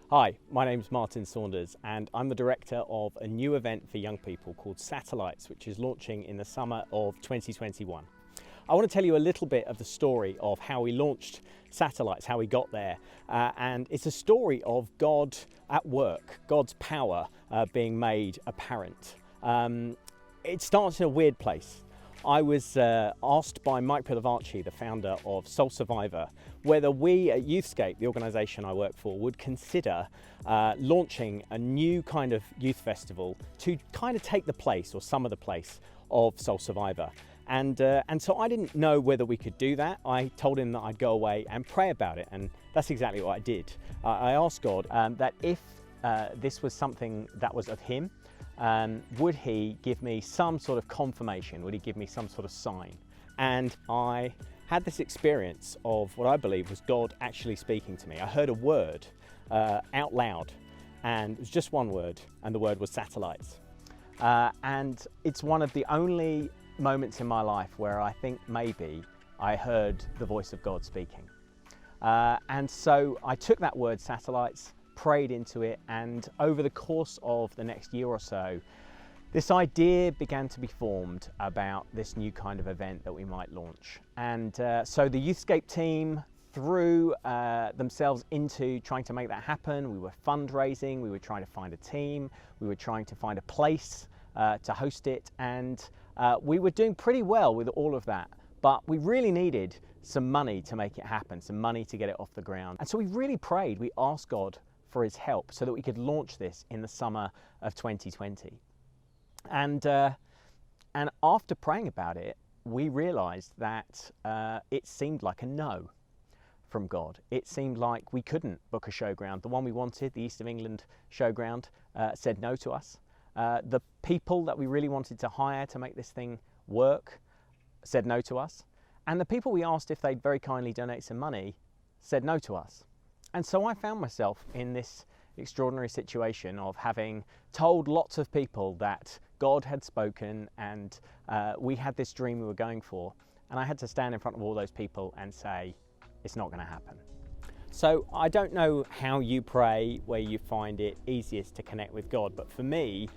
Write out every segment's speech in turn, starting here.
Hi, my name's Martin Saunders and I'm the director of a new event for young people called Satellites, which is launching in the summer of 2021. I want to tell you a little bit of the story of how we launched Satellites, how we got there, and it's a story of God at work, God's power being made apparent. It starts in a weird place. I was asked by Mike Pilavarchi, the founder of Soul Survivor, whether we at Youthscape, the organisation I work for, would consider launching a new kind of youth festival to kind of take the place, or some of the place, of Soul Survivor. And so I didn't know whether we could do that. I told him that I'd go away and pray about it, and that's exactly what I did. I asked God that if this was something that was of him, would he give me some sort of confirmation? Would he give me some sort of sign? And I had this experience of what I believe was God actually speaking to me. I heard a word out loud, and it was just one word, and the word was satellites. And it's one of the only moments in my life where I think maybe I heard the voice of God speaking. And so I took that word satellites, prayed into it, and over the course of the next year or so, this idea began to be formed about this new kind of event that we might launch. And so the Youthscape team threw themselves into trying to make that happen. We were fundraising, we were trying to find a team, we were trying to find a place to host it, and we were doing pretty well with all of that. But we really needed some money to make it happen, some money to get it off the ground. And so we really prayed, we asked God for his help so that we could launch this in the summer of 2020. And after praying about it, we realized that it seemed like a no from God. It seemed like we couldn't book a showground. The one we wanted, the East of England showground, said no to us. The people that we really wanted to hire to make this thing work said no to us. And the people we asked if they'd very kindly donate some money said no to us. And so I found myself in this extraordinary situation of having told lots of people that God had spoken and we had this dream we were going for, and I had to stand in front of all those people and say, it's not going to happen. So I don't know how you pray, where you find it easiest to connect with God, but for me,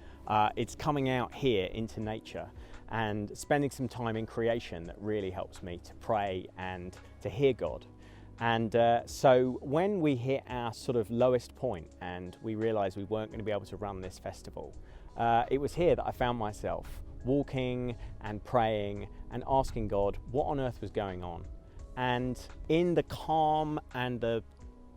it's coming out here into nature and spending some time in creation that really helps me to pray and to hear God. And so when we hit our sort of lowest point and we realized we weren't going to be able to run this festival, it was here that I found myself walking and praying and asking God what on earth was going on. And in the calm and the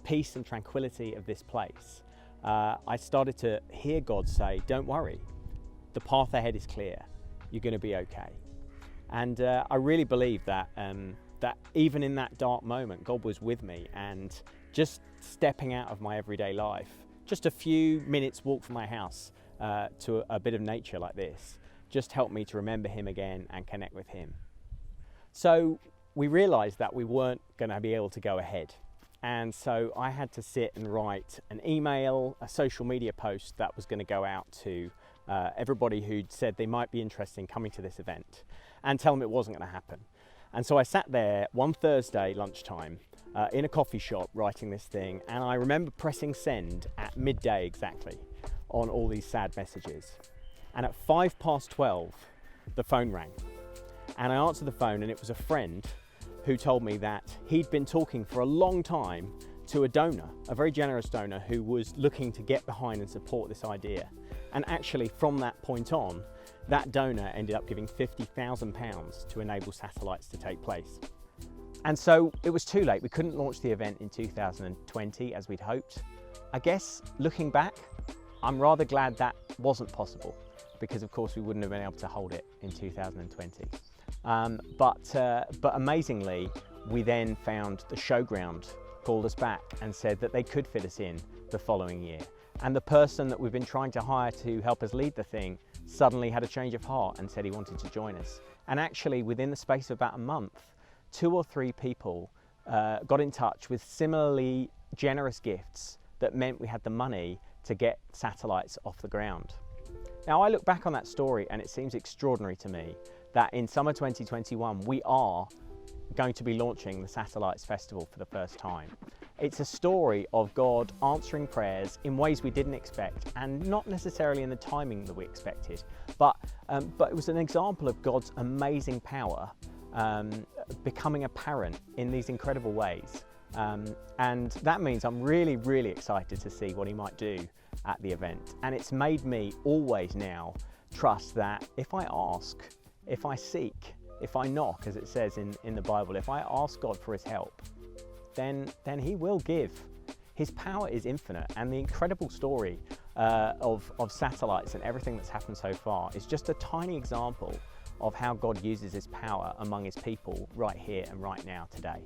peace and tranquility of this place, I started to hear God say, don't worry, the path ahead is clear, you're going to be okay. And I really believe that that even in that dark moment, God was with me, and just stepping out of my everyday life, just a few minutes walk from my house to a bit of nature like this, just helped me to remember him again and connect with him. So we realized that we weren't going to be able to go ahead. And so I had to sit and write an email, a social media post that was going to go out to everybody who'd said they might be interested in coming to this event, and tell them it wasn't going to happen. And so I sat there one Thursday lunchtime in a coffee shop writing this thing, and I remember pressing send at midday exactly on all these sad messages. And at 12:05, the phone rang. And I answered the phone, and it was a friend who told me that he'd been talking for a long time to a donor, a very generous donor who was looking to get behind and support this idea. And actually from that point on, that donor ended up giving £50,000 to enable Satellites to take place. And so it was too late. We couldn't launch the event in 2020 as we'd hoped. I guess looking back, I'm rather glad that wasn't possible, because of course we wouldn't have been able to hold it in 2020. But amazingly, we then found the showground called us back and said that they could fit us in the following year. And the person that we've been trying to hire to help us lead the thing suddenly had a change of heart and said he wanted to join us. And actually, within the space of about a month, 2 or 3 people got in touch with similarly generous gifts that meant we had the money to get Satellites off the ground. Now, I look back on that story and it seems extraordinary to me that in summer 2021, we are going to be launching the Satellites Festival for the first time. It's a story of God answering prayers in ways we didn't expect, and not necessarily in the timing that we expected, but it was an example of God's amazing power becoming apparent in these incredible ways. And that means I'm really, really excited to see what he might do at the event. And it's made me always now trust that if I ask, if I seek, if I knock, as it says in the Bible, if I ask God for his help, then he will give. His power is infinite, and the incredible story of satellites and everything that's happened so far is just a tiny example of how God uses his power among his people right here and right now today.